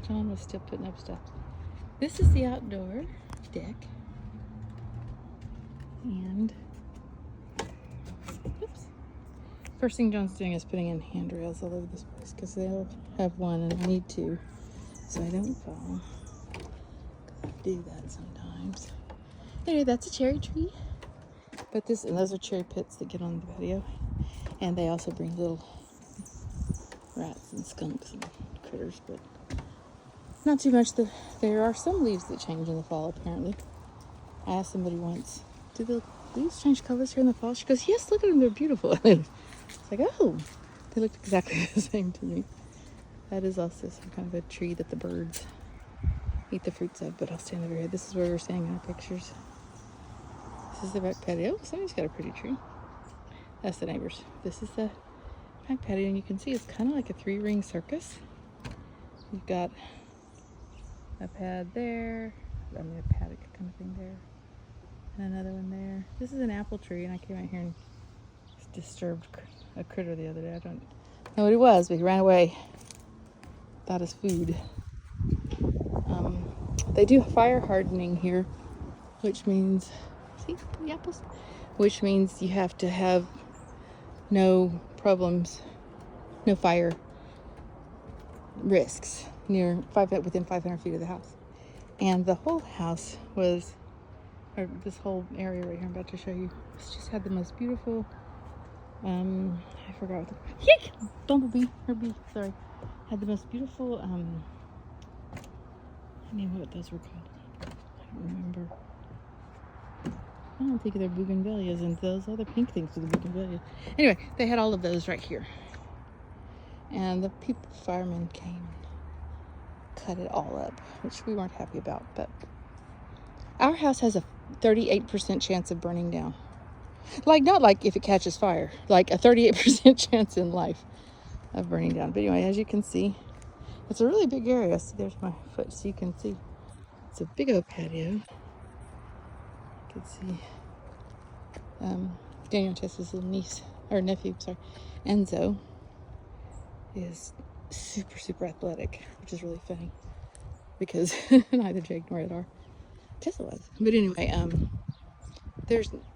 John was still putting up stuff. This is the outdoor deck. And, oops. First thing John's doing is putting in handrails all over this place because they'll have one and I need two so I don't fall. I do that sometimes. Anyway, that's a cherry tree. But and those are cherry pits that get on the patio. And they also bring little rats and skunks and critters, but not too much. There are some leaves that change in the fall, apparently. I asked somebody once, do the leaves change colors here in the fall? She goes, yes, look at them, they're beautiful. It's like, oh, they look exactly the same to me. That is also some kind of a tree that the birds eat the fruits of, but I'll stand over here. This is where we're staying in our pictures. This is the back patio. Somebody's got a pretty tree. That's the neighbors. This is the back patio, and you can see it's kind of like a 3-ring circus. You've got a pad there, a paddock kind of thing there, and another one there. This is an apple tree, and I came out here and disturbed a critter the other day. I don't know what he was, but he ran away. Thought his food. They do fire hardening here, which means, see the apples? Which means you have to have no problems, no fire risks within 500 feet of the house. And the whole house was, or this whole area right here I'm about to show you, it's just had the most beautiful, I forgot what had the most beautiful, I mean, what those were called. I don't remember. I don't think they're bougainvilleas, and those other pink things are the bougainvilleas. Anyway, they had all of those right here. And the firemen came and cut it all up, which we weren't happy about. But our house has a 38% chance of burning down. Like, not like if it catches fire, like a 38% chance in life of burning down. But anyway, as you can see, it's a really big area. See, there's my foot, so you can see it's a big old patio. You can see Daniel Tessa's little niece, or nephew, sorry, Enzo, is super, super athletic, which is really funny because neither Jake nor Ed are. Tessa was. But anyway,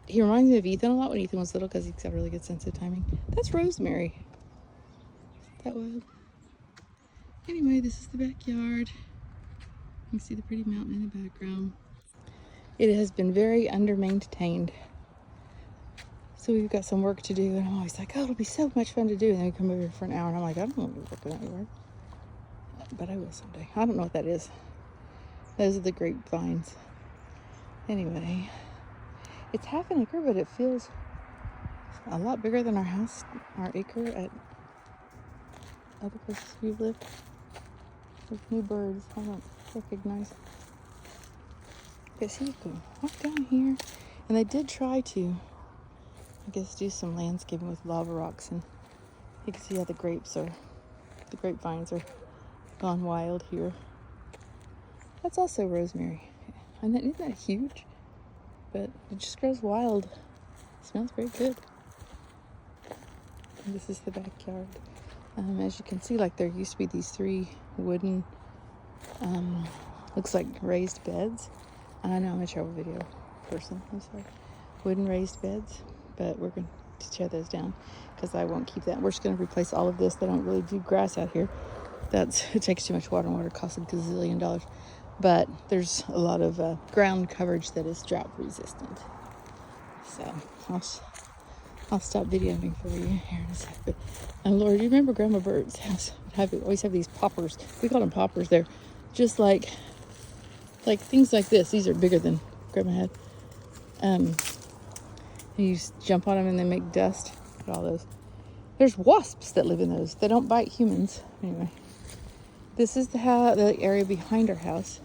he reminds me of Ethan a lot when Ethan was little because he's got a really good sense of timing. That's Rosemary. That was. Anyway, this is the backyard. You can see the pretty mountain in the background. It has been very under-maintained. So we've got some work to do, and I'm always like, oh, it'll be so much fun to do. And then we come over here for an hour, and I'm like, I don't want to be working that yard. But I will someday. I don't know what that is. Those are the grapevines. Anyway, it's half an acre, but it feels a lot bigger than our house, our acre at other places we've lived. There's new birds I don't recognize. But see, you can walk down here. And they did try to, I guess, do some landscaping with lava rocks. And you can see how the grapevines are gone wild here. That's also rosemary. And isn't that huge? But it just grows wild. It smells very good. And this is the backyard. As you can see, like, there used to be these 3 wooden, looks like raised beds. I know I'm a travel video person, I'm sorry. Wooden raised beds, but we're going to tear those down because I won't keep that. We're just going to replace all of this. They don't really do grass out here. It takes too much water, and water costs a gazillion dollars. But there's a lot of ground coverage that is drought resistant. So I'll stop videoing for you here in a second. And Laura, do you remember Grandma Bird's house? Always have these poppers. We call them poppers. They're just like things like this. These are bigger than Grandma had. And you just jump on them and they make dust. Look at all those. There's wasps that live in those. They don't bite humans. Anyway, this is the area behind our house.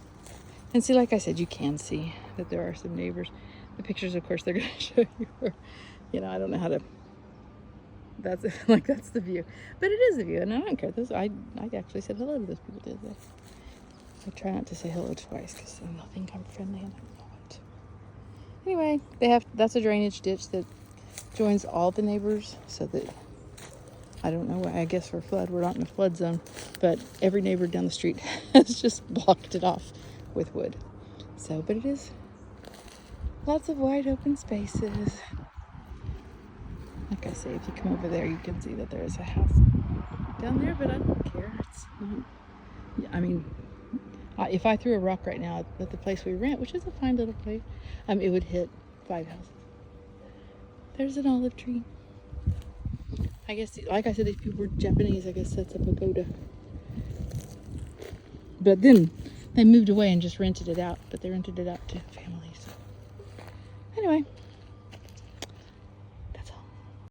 And see, like I said, you can see that there are some neighbors. The pictures, of course, they're going to show you. I don't know how to. That's the view, but it is the view, and I don't care. I actually said hello to those people the other day. I try not to say hello twice because then they'll think I'm friendly, and I'm not. Anyway, that's a drainage ditch that joins all the neighbors, so that I don't know why. I guess for flood, we're not in a flood zone, but every neighbor down the street has just blocked it off with wood. So, but it is lots of wide open spaces. Like I say, if you come over there, you can see that there is a house down there, but I don't care. It's not, I mean, if I threw a rock right now at the place we rent, which is a fine little place, it would hit 5 houses. There's an olive tree. I guess, like I said, these people were Japanese. I guess that's a pagoda. But then they moved away and just rented it out. But they rented it out to families. Anyway.